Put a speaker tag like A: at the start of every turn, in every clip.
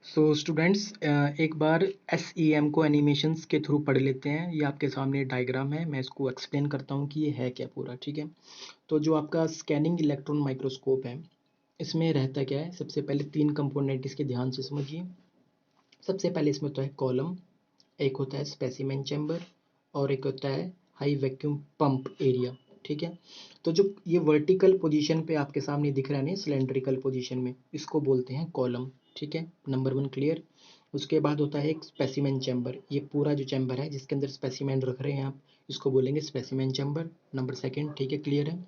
A: So students एक बार SEM को animations के थ्रू पढ़ लेते हैं। ये आपके सामने डायग्राम है, मैं इसको एक्सप्लेन करता हूँ कि ये है क्या पूरा, ठीक है। तो जो आपका स्कैनिंग इलेक्ट्रॉन माइक्रोस्कोप है, इसमें रहता क्या है, सबसे पहले 3 कंपोनेंट इसके ध्यान से समझिए। सबसे पहले इसमें होता है कॉलम, एक होता है स्पेसिमेन चैम्बर और एक होता है हाई वैक्यूम पंप एरिया, ठीक है। तो जो ये वर्टिकल पोजीशन पे आपके सामने दिख रहा है ना, सिलेंड्रिकल पोजीशन में, इसको बोलते हैं कॉलम, ठीक है। Number 1 clear. उसके बाद होता है एक स्पेसिमेन चैम्बर, ये पूरा जो चैम्बर है जिसके अंदर स्पेसिमेन रख रहे हैं आप, इसको बोलेंगे स्पेसिमेन चैम्बर। नंबर 2 ठीक है, क्लियर है।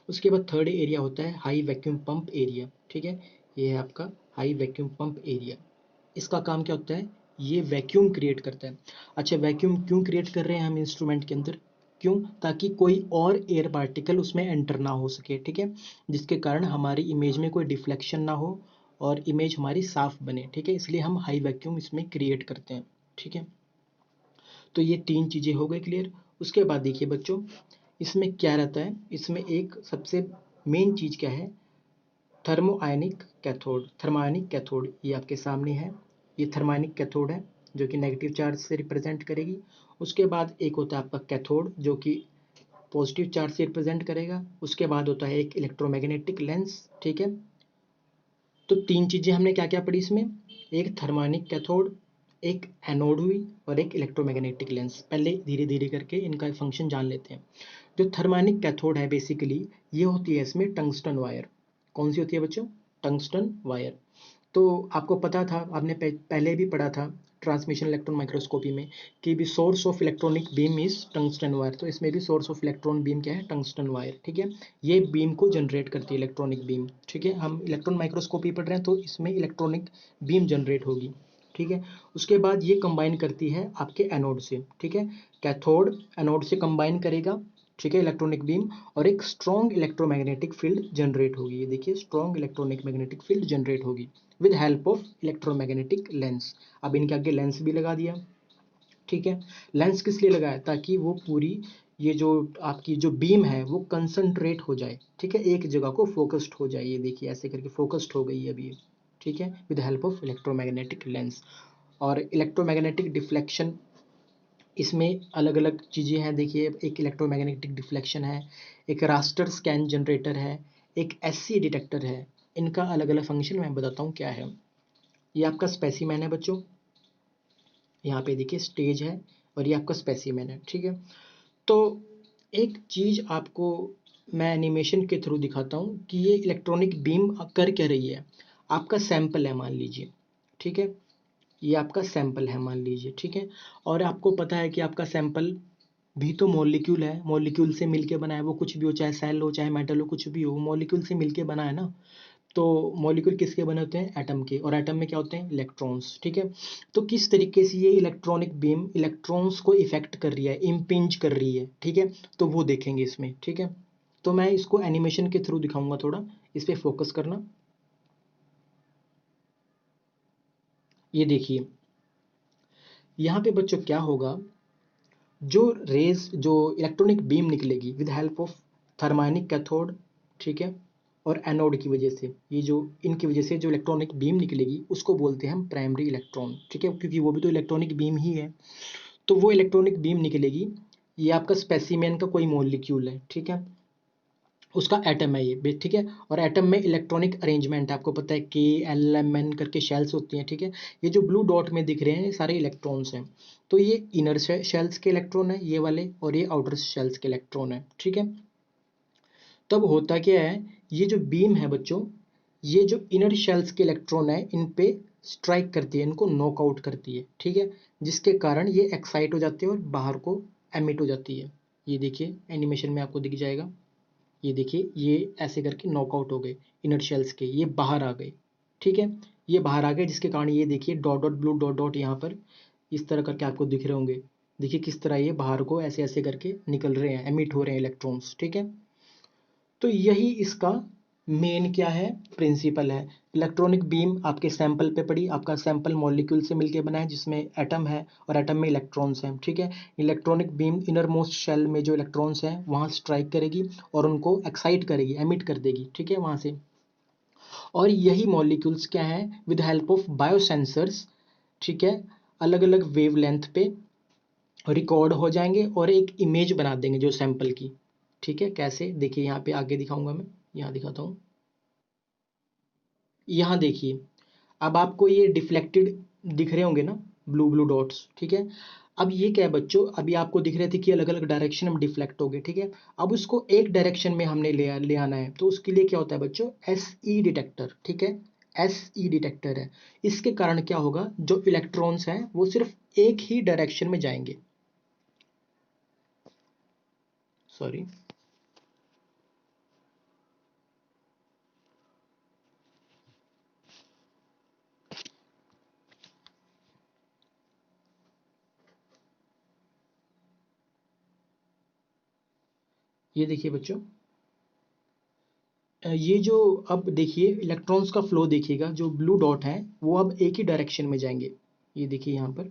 A: उसके बाद थर्ड एरिया होता है हाई वैक्यूम पंप एरिया, ठीक है। ये है आपका हाई वैक्यूम पंप एरिया। इसका काम क्या होता है, ये वैक्यूम क्रिएट करता है। अच्छा, वैक्यूम क्यों क्रिएट कर रहे हैं हम इंस्ट्रूमेंट के अंदर, क्यों, ताकि कोई और एयर पार्टिकल उसमें एंटर ना हो सके, ठीक है। जिसके कारण हमारी इमेज में कोई डिफ्लेक्शन ना हो और इमेज हमारी साफ बने, ठीक है। इसलिए हम हाई वैक्यूम इसमें क्रिएट करते हैं, ठीक है। तो ये 3 चीज़ें हो गई क्लियर। उसके बाद देखिए बच्चों, इसमें क्या रहता है, इसमें एक सबसे मेन चीज़ क्या है, थर्मोआयनिक कैथोड। थर्मोआयनिक कैथोड ये आपके सामने है, ये थर्मोआयनिक कैथोड है जो कि नेगेटिव चार्ज से रिप्रेजेंट करेगी। उसके बाद एक होता है आपका कैथोड जो कि पॉजिटिव चार्ज से रिप्रेजेंट करेगा। उसके बाद होता है एक इलेक्ट्रोमैग्नेटिक लेंस, ठीक है। तो 3 चीज़ें हमने क्या क्या पढ़ी इसमें, एक थर्मोआयनिक कैथोड, एक एनोड हुई और एक इलेक्ट्रोमैग्नेटिक लेंस। पहले धीरे धीरे करके इनका फंक्शन जान लेते हैं। जो थर्मोआयनिक कैथोड है बेसिकली, ये होती है इसमें टंगस्टन वायर। कौन सी होती है बच्चों, टंगस्टन वायर। तो आपको पता था, आपने पहले भी पढ़ा था ट्रांसमिशन इलेक्ट्रॉन माइक्रोस्कोपी में कि भी source of electronic beam is tungsten wire. तो इसमें भी सोर्स ऑफ इलेक्ट्रॉन बीम क्या है, टंगस्टन वायर, ठीक है। ये बीम को जनरेट करती है, इलेक्ट्रॉनिक बीम, ठीक है। हम इलेक्ट्रॉन माइक्रोस्कोपी पढ़ रहे हैं तो इसमें इलेक्ट्रॉनिक बीम जनरेट होगी, ठीक है। उसके बाद ये कंबाइन करती है आपके एनोड से, ठीक है। कैथोड एनोड से कंबाइन करेगा, ठीक है, इलेक्ट्रॉनिक बीम, और एक स्ट्रॉन्ग इलेक्ट्रोमैग्नेटिक फील्ड जनरेट होगी। ये देखिए, strong electronic magnetic field generate होगी with help of electromagnetic lens. अब इनके आगे लेंस भी लगा दिया, ठीक है। लेंस किस लिए लगाया, ताकि वो पूरी ये जो आपकी जो बीम है वो कंसंट्रेट हो जाए, ठीक है, एक जगह को फोकस्ड हो जाए। ये देखिए ऐसे करके फोकस्ड हो गई है अभी ये, ठीक है, with help of electromagnetic lens. और इलेक्ट्रोमैग्नेटिक डिफ्लेक्शन, इसमें अलग अलग चीज़ें हैं। देखिए, एक इलेक्ट्रोमैग्नेटिक डिफ्लेक्शन है, एक रास्टर स्कैन जनरेटर है, एक SC डिटेक्टर है। इनका अलग अलग फंक्शन मैं बताता हूँ क्या है। ये आपका स्पेसिमेन है बच्चों, यहाँ पे देखिए स्टेज है और ये आपका स्पेसिमेन है, ठीक है। तो एक चीज़ आपको मैं एनिमेशन के थ्रू दिखाता हूँ कि ये इलेक्ट्रॉनिक बीम कर क्या रही है। आपका सैंपल है मान लीजिए, ठीक है, ये आपका सैंपल है मान लीजिए, ठीक है। और आपको पता है कि आपका सैंपल भी तो मॉलिक्यूल है, मॉलिक्यूल से मिलके बना है, वो कुछ भी हो, चाहे सेल हो चाहे मेटल हो, कुछ भी हो, मॉलिक्यूल से मिलके बना है ना। तो मॉलिक्यूल किसके बने होते हैं, एटम के, और एटम में क्या होते हैं, इलेक्ट्रॉन्स, ठीक है। तो किस तरीके से ये इलेक्ट्रॉनिक बीम इलेक्ट्रॉन्स को इफेक्ट कर रही है, इम्पिंज कर रही है, ठीक है। तो वो देखेंगे इसमें, ठीक है। तो मैं इसको एनिमेशन के थ्रू दिखाऊंगा, थोड़ा इस पे फोकस करना। ये देखिए, यहाँ पे बच्चों क्या होगा, जो रेज जो इलेक्ट्रॉनिक बीम निकलेगी विद हेल्प ऑफ थर्मानिक कैथोड, ठीक है, और एनोड की वजह से, ये जो इनकी वजह से जो इलेक्ट्रॉनिक बीम निकलेगी उसको बोलते हैं हम प्राइमरी इलेक्ट्रॉन, ठीक है, क्योंकि वो भी तो इलेक्ट्रॉनिक बीम ही है। तो वो इलेक्ट्रॉनिक बीम निकलेगी, ये आपका स्पेसिमेन का कोई मॉलिक्यूल है, ठीक है, उसका एटम है ये, ठीक है। और एटम में इलेक्ट्रॉनिक अरेंजमेंट है, आपको पता है KLMN करके शेल्स होती हैं, ठीक है। ये जो ब्लू डॉट में दिख रहे हैं ये सारे इलेक्ट्रॉन्स हैं। तो ये इनर शेल्स के इलेक्ट्रॉन है ये वाले, और ये आउटर शेल्स के इलेक्ट्रॉन है, ठीक है। तब होता क्या है, ये जो बीम है बच्चों, ये जो इनर शेल्स के इलेक्ट्रॉन है इन पे स्ट्राइक करती है, इनको नॉकआउट करती है, ठीक है। जिसके कारण ये एक्साइट हो जाती है और बाहर को एमिट हो जाती है। ये देखिए एनिमेशन में आपको दिख जाएगा, ये देखिए ये ऐसे करके नॉकआउट हो गए इनर शेल्स के, ये बाहर आ गए, ठीक है। ये बाहर आ गए जिसके कारण ये देखिए dot dot blue dot dot यहाँ पर इस तरह करके आपको दिख रहे होंगे। देखिए किस तरह ये बाहर को ऐसे ऐसे करके निकल रहे हैं, एमिट हो रहे हैं इलेक्ट्रॉन्स, ठीक है। तो यही इसका मेन क्या है, प्रिंसिपल है। इलेक्ट्रॉनिक बीम आपके सैंपल पे पड़ी, आपका सैंपल मॉलिक्यूल से मिलके बना है जिसमें एटम है और एटम में इलेक्ट्रॉन्स हैं, ठीक है। Electronic beam inner most shell में जो इलेक्ट्रॉन्स हैं वहाँ स्ट्राइक करेगी और उनको एक्साइट करेगी, एमिट कर देगी, ठीक है, वहाँ से। और यही मॉलिक्यूल्स क्या हैं, विद हेल्प ऑफ बायोसेंसर्स, ठीक है, अलग अलग वेवलेंथ पे रिकॉर्ड हो जाएंगे और एक इमेज बना देंगे जो सैंपल की। ठीक है, कैसे, देखिए यहाँ पे आगे दिखाऊंगा मैं, यहाँ दिखाता हूँ। यहाँ देखिए, अब आपको ये डिफ्लेक्टेड दिख रहे होंगे ना, ब्लू ब्लू डॉट्स, ठीक है। अब ये क्या है बच्चों, अभी आपको दिख रहे थे कि अलग अलग डायरेक्शन में डिफ्लेक्ट हो गए, ठीक है। अब उसको एक डायरेक्शन में हमने ले आना है, तो उसके लिए क्या होता है बच्चों, एसई डिटेक्टर, ठीक है। एसई डिटेक्टर है। इसके कारण क्या होगा, जो इलेक्ट्रॉन्स हैं वो सिर्फ एक ही डायरेक्शन में जाएंगे। सॉरी, ये देखिए बच्चों, ये जो, अब देखिए इलेक्ट्रॉन्स का फ्लो देखिएगा, जो ब्लू डॉट है वो अब एक ही डायरेक्शन में जाएंगे। ये देखिए यहाँ पर,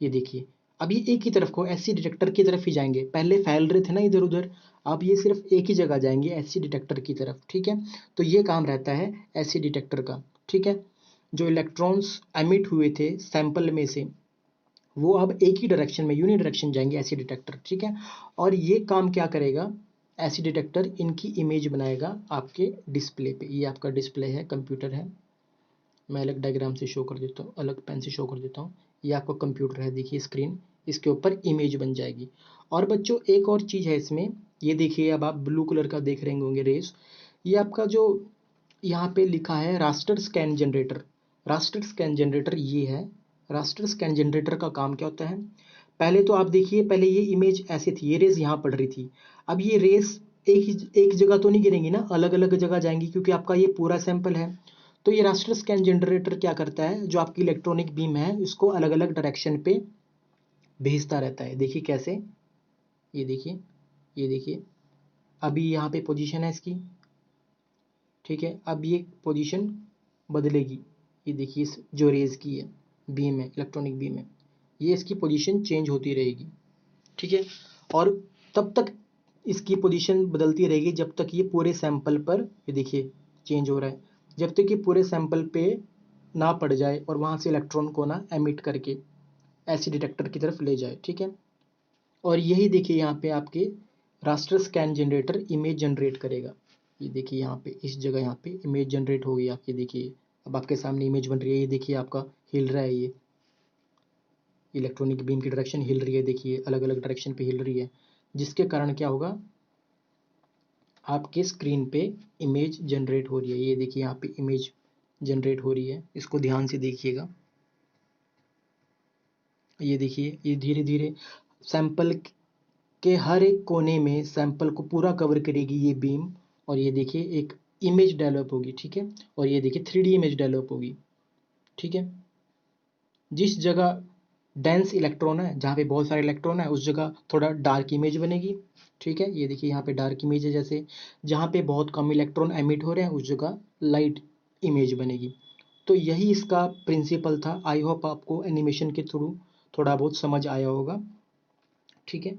A: ये देखिए, अब ये एक ही तरफ को एससी डिटेक्टर की तरफ ही जाएंगे, पहले फैल रहे थे ना इधर उधर, अब ये सिर्फ एक ही जगह जाएंगे, एससी डिटेक्टर की तरफ, ठीक है। तो ये काम रहता है एससी डिटेक्टर का, ठीक है। जो इलेक्ट्रॉन्स एमिट हुए थे सैंपल में से, वो अब एक ही डायरेक्शन में, यूनि डायरेक्शन जाएंगे एससी डिटेक्टर, ठीक है। और ये काम क्या करेगा, एससी डिटेक्टर इनकी इमेज बनाएगा आपके डिस्प्ले पे। ये आपका डिस्प्ले है, कंप्यूटर है, मैं अलग डायग्राम से शो कर देता हूँ, अलग पेन से शो कर देता हूँ। ये आपका कंप्यूटर है, देखिए स्क्रीन, इसके ऊपर इमेज बन जाएगी। और बच्चों एक और चीज़ है इसमें, ये देखिए, अब आप ब्लू कलर का देख रहे होंगे रेस, ये आपका जो यहाँ पे लिखा है raster scan generator. Raster scan generator ये है। रास्टर स्कैन जनरेटर का काम क्या होता है, पहले तो आप देखिए, पहले ये इमेज ऐसे थी, ये रेस यहाँ पड़ रही थी। अब ये रेस एक जगह तो नहीं गिरेंगी ना, अलग अलग जगह जाएंगी, क्योंकि आपका ये पूरा सैंपल है। तो ये रास्टर स्कैन जनरेटर क्या करता है, जो आपकी इलेक्ट्रॉनिक बीम है इसको अलग अलग डायरेक्शन पे भेजता रहता है। देखिए कैसे, ये देखिए, ये देखिए, अभी यहाँ पे पोजीशन है इसकी, ठीक है। अब ये पोजीशन बदलेगी, ये देखिए, इस जो रेज की है, बीम है, इलेक्ट्रॉनिक बीम है, ये इसकी पोजीशन चेंज होती रहेगी, ठीक है। और तब तक इसकी पोजीशन बदलती रहेगी जब तक ये पूरे सैंपल पर, ये देखिए चेंज हो रहा है, जब तक ये पूरे सैंपल पे ना पड़ जाए और वहाँ से इलेक्ट्रॉन को ना एमिट करके ऐसी डिटेक्टर की तरफ ले जाए, ठीक है। और यही देखिए यहाँ पे आपके raster scan generator image generate करेगा। ये देखिए यहाँ पे, इस जगह यहाँ पे इमेज जनरेट हो गई आपकी, देखिए अब आपके सामने इमेज बन रही है। ये देखिए आपका हिल रहा है, ये इलेक्ट्रॉनिक बीम की डायरेक्शन हिल रही है, देखिए अलग अलग डायरेक्शन पे हिल रही है, जिसके कारण क्या होगा, आपके स्क्रीन पे इमेज जनरेट हो रही है। ये देखिए यहाँ पे इमेज जनरेट हो रही है, इसको ध्यान से देखिएगा। ये देखिए, ये धीरे धीरे सैंपल के हर एक कोने में सैंपल को पूरा कवर करेगी ये बीम। और ये देखिए एक इमेज डेवलप होगी, ठीक है। और ये देखिए 3D इमेज डेवलप होगी, ठीक है। जिस जगह डेंस इलेक्ट्रॉन है, जहाँ पे बहुत सारे इलेक्ट्रॉन है, उस जगह थोड़ा डार्क इमेज बनेगी, ठीक है। ये देखिए यहाँ पे डार्क इमेज है, जैसे जहाँ पे बहुत कम इलेक्ट्रॉन एमिट हो रहे हैं उस जगह लाइट इमेज बनेगी। तो यही इसका प्रिंसिपल था। आई होप आपको एनिमेशन के थ्रू थोड़ा बहुत समझ आया होगा, ठीक है।